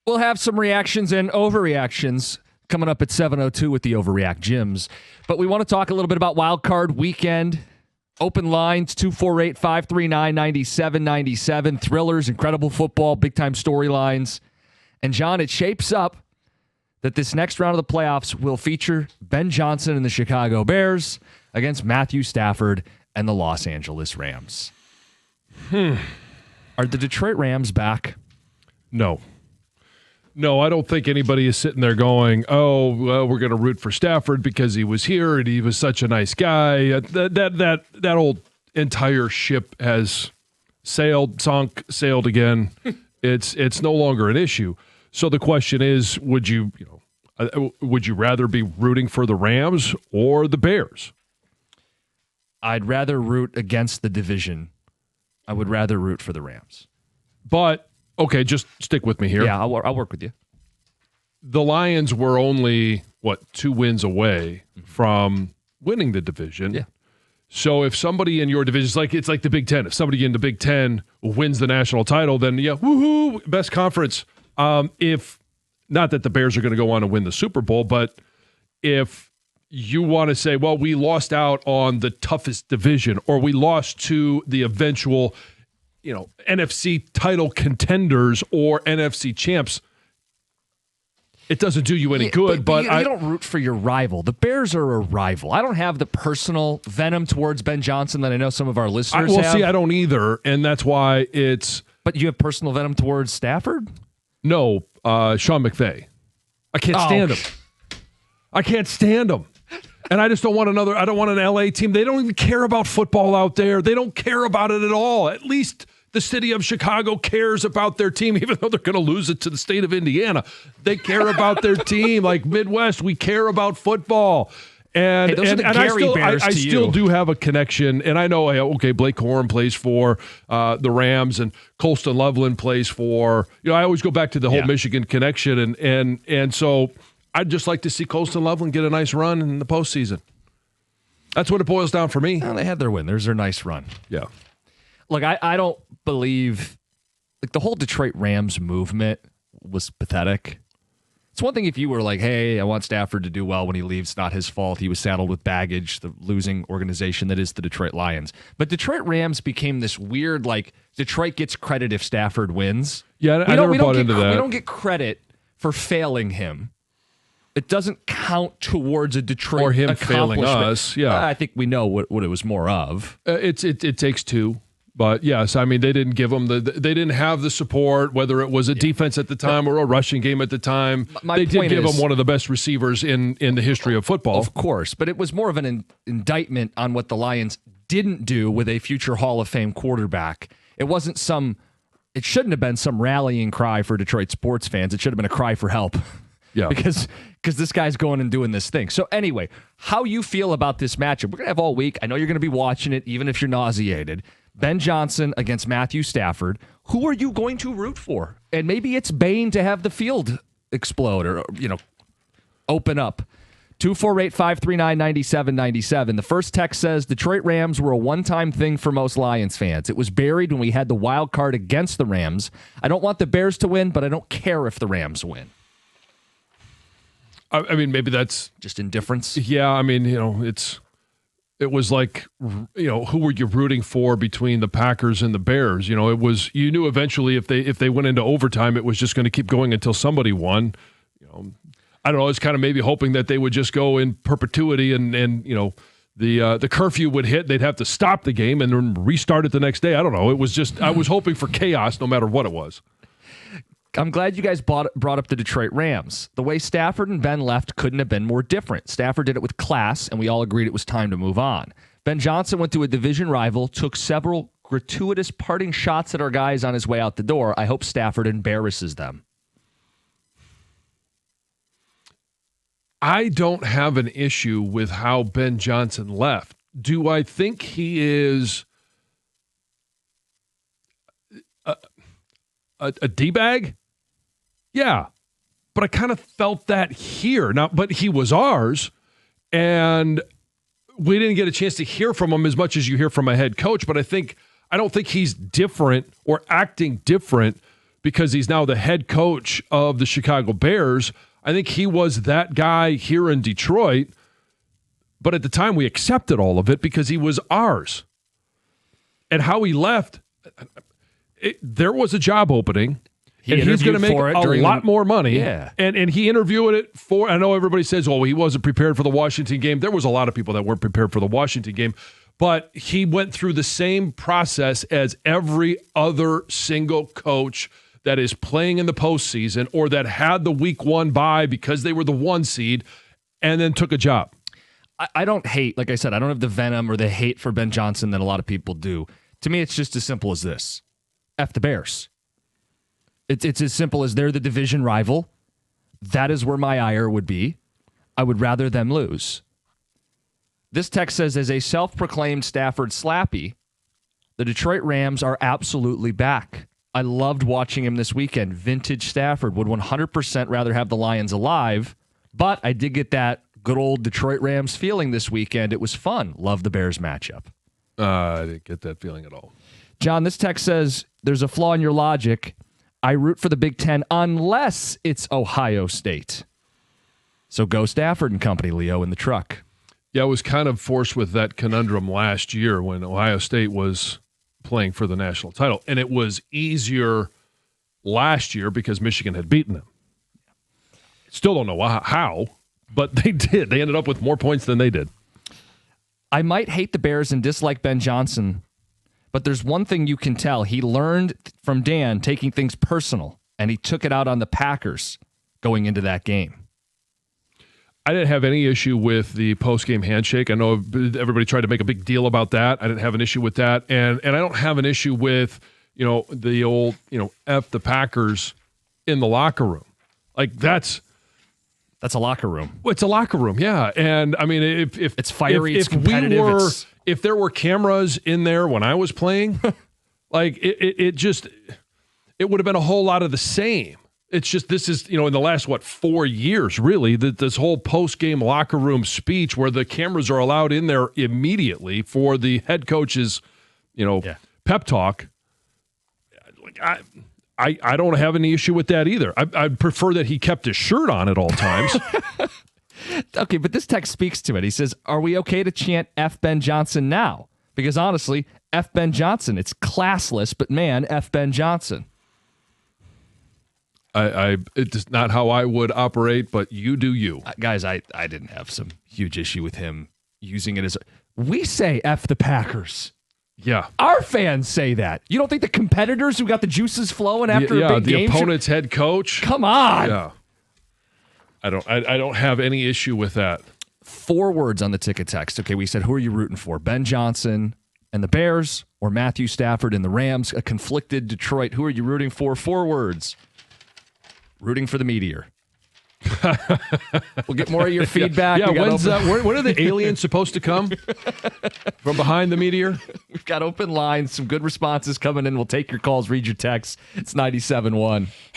We'll have some reactions and overreactions coming up at 7:02 with the Overreact Gyms. But we want to talk a little bit about Wild Card Weekend. Open lines, 248-539-9797. Thrillers, incredible football, big-time storylines. And, John, it shapes up that this next round of the playoffs will feature Ben Jansen and the Chicago Bears against Matthew Stafford and the Los Angeles Rams. Are the Detroit Rams back? No, I don't think anybody is sitting there going, oh, well, we're going to root for Stafford because he was here and he was such a nice guy. That old entire ship has sunk again. It's no longer an issue. So the question is, would you rather be rooting for the Rams or the Bears? I'd rather root against the division. I would rather root for the Rams. But okay, just stick with me here. Yeah, I'll work with you. The Lions were only, 2 wins away from winning the division. Yeah. So if somebody in your division, it's like the Big Ten. If somebody in the Big Ten wins the national title, then yeah, woohoo, best conference. If not that the Bears are going to go on and win the Super Bowl, but if you want to say, well, we lost out on the toughest division, or we lost to the eventual NFC title contenders or NFC champs, it doesn't do you any good. But you don't root for your rival. The Bears are a rival. I don't have the personal venom towards Ben Johnson that I know some of our listeners have. See, I don't either, and that's why it's... But you have personal venom towards Stafford? No, Sean McVay. I can't stand him. I can't stand him. And I just don't want I don't want an LA team. They don't even care about football out there. They don't care about it at all. At least the city of Chicago cares about their team, even though they're going to lose it to the state of Indiana. They care about their team. Like Midwest, we care about football. And I still do have a connection. And I know, okay, Blake Corum plays for the Rams and Colston Loveland plays for, I always go back to the whole Michigan connection. And so I'd just like to see Colston Loveland get a nice run in the postseason. That's what it boils down for me. Well, they had their win. There's their nice run. Yeah. Look, I don't believe the whole Detroit Rams movement was pathetic. It's one thing if you were like, hey, I want Stafford to do well when he leaves. Not his fault. He was saddled with baggage, the losing organization that is the Detroit Lions. But Detroit Rams became this weird, Detroit gets credit if Stafford wins. Yeah, I never bought into that. We don't get credit for failing him. It doesn't count towards a Detroit or him failing us. Yeah, I think we know what it was more of. It takes two. But yes, I mean, they didn't give them they didn't have the support, whether it was a defense at the time or a rushing game at the time. They did give him one of the best receivers in the history of football. Of course, but it was more of an indictment on what the Lions didn't do with a future Hall of Fame quarterback. It shouldn't have been some rallying cry for Detroit sports fans. It should have been a cry for help. Yeah. Because this guy's going and doing this thing. So anyway, how you feel about this matchup? We're going to have all week. I know you're going to be watching it, even if you're nauseated. Ben Johnson against Matthew Stafford. Who are you going to root for? And maybe it's Bane to have the field explode or, open up. 248-539-9797. The first text says, Detroit Rams were a one-time thing for most Lions fans. It was buried when we had the wild card against the Rams. I don't want the Bears to win, but I don't care if the Rams win. I mean, maybe that's just indifference. Yeah, I mean, it was like, who were you rooting for between the Packers and the Bears? It was, you knew eventually if they went into overtime, it was just going to keep going until somebody won. I don't know. It's kind of maybe hoping that they would just go in perpetuity and the curfew would hit. They'd have to stop the game and then restart it the next day. I don't know. It was just, I was hoping for chaos no matter what it was. I'm glad you guys brought up the Detroit Rams. The way Stafford and Ben left couldn't have been more different. Stafford did it with class, and we all agreed it was time to move on. Ben Johnson went to a division rival, took several gratuitous parting shots at our guys on his way out the door. I hope Stafford embarrasses them. I don't have an issue with how Ben Johnson left. Do I think he is a D-bag? Yeah, but I kind of felt that here. Now, but he was ours, and we didn't get a chance to hear from him as much as you hear from a head coach, but I don't think he's different or acting different because he's now the head coach of the Chicago Bears. I think he was that guy here in Detroit, but at the time we accepted all of it because he was ours. And how he left, there was a job opening. And he's going to make a lot more money. Yeah. And he interviewed it for, I know everybody says, oh, he wasn't prepared for the Washington game. There was a lot of people that weren't prepared for the Washington game. But he went through the same process as every other single coach that is playing in the postseason or that had the week 1 bye because they were the 1 seed and then took a job. I don't hate, like I said, I don't have the venom or the hate for Ben Johnson that a lot of people do. To me, it's just as simple as this. F the Bears. It's as simple as they're the division rival. That is where my ire would be. I would rather them lose. This text says, as a self-proclaimed Stafford slappy, the Detroit Rams are absolutely back. I loved watching him this weekend. Vintage Stafford. Would 100% rather have the Lions alive, but I did get that good old Detroit Rams feeling this weekend. It was fun. Love the Bears matchup. I didn't get that feeling at all. John, this text says, there's a flaw in your logic. I root for the Big Ten unless it's Ohio State. So go Stafford and company, Leo, in the truck. Yeah, I was kind of forced with that conundrum last year when Ohio State was playing for the national title. And it was easier last year because Michigan had beaten them. Still don't know how, but they did. They ended up with more points than they did. I might hate the Bears and dislike Ben Johnson, but there's one thing you can tell. He learned from Dan taking things personal, and he took it out on the Packers going into that game. I didn't have any issue with the post-game handshake. I know everybody tried to make a big deal about that. I didn't have an issue with that. And I don't have an issue with, the old, F the Packers in the locker room. Like that's a locker room. Well, it's a locker room, yeah. And I mean, if it's fiery, it's competitive. If there were cameras in there when I was playing, like it would have been a whole lot of the same. It's just this is, in the last, 4 years, really, this whole post-game locker room speech where the cameras are allowed in there immediately for the head coach's, pep talk. Like I don't have any issue with that either. I'd prefer that he kept his shirt on at all times. Okay, but this text speaks to it. He says, are we okay to chant F Ben Johnson now? Because honestly, F Ben Johnson, it's classless, but man, F Ben Johnson. It's not how I would operate, but you do you. Guys, I didn't have some huge issue with him using it as we say F the Packers. Yeah. Our fans say that. You don't think the competitors who got the juices flowing after a big game? The opponent's head coach. Come on. Yeah. I don't have any issue with that. 4 words on the ticket text. Okay, we said, who are you rooting for? Ben Johnson and the Bears or Matthew Stafford and the Rams? A conflicted Detroit. Who are you rooting for? 4 words. Rooting for the meteor. We'll get more of your feedback. Yeah, when are the aliens supposed to come? From behind the meteor? We've got open lines, some good responses coming in. We'll take your calls, read your texts. It's 97.1.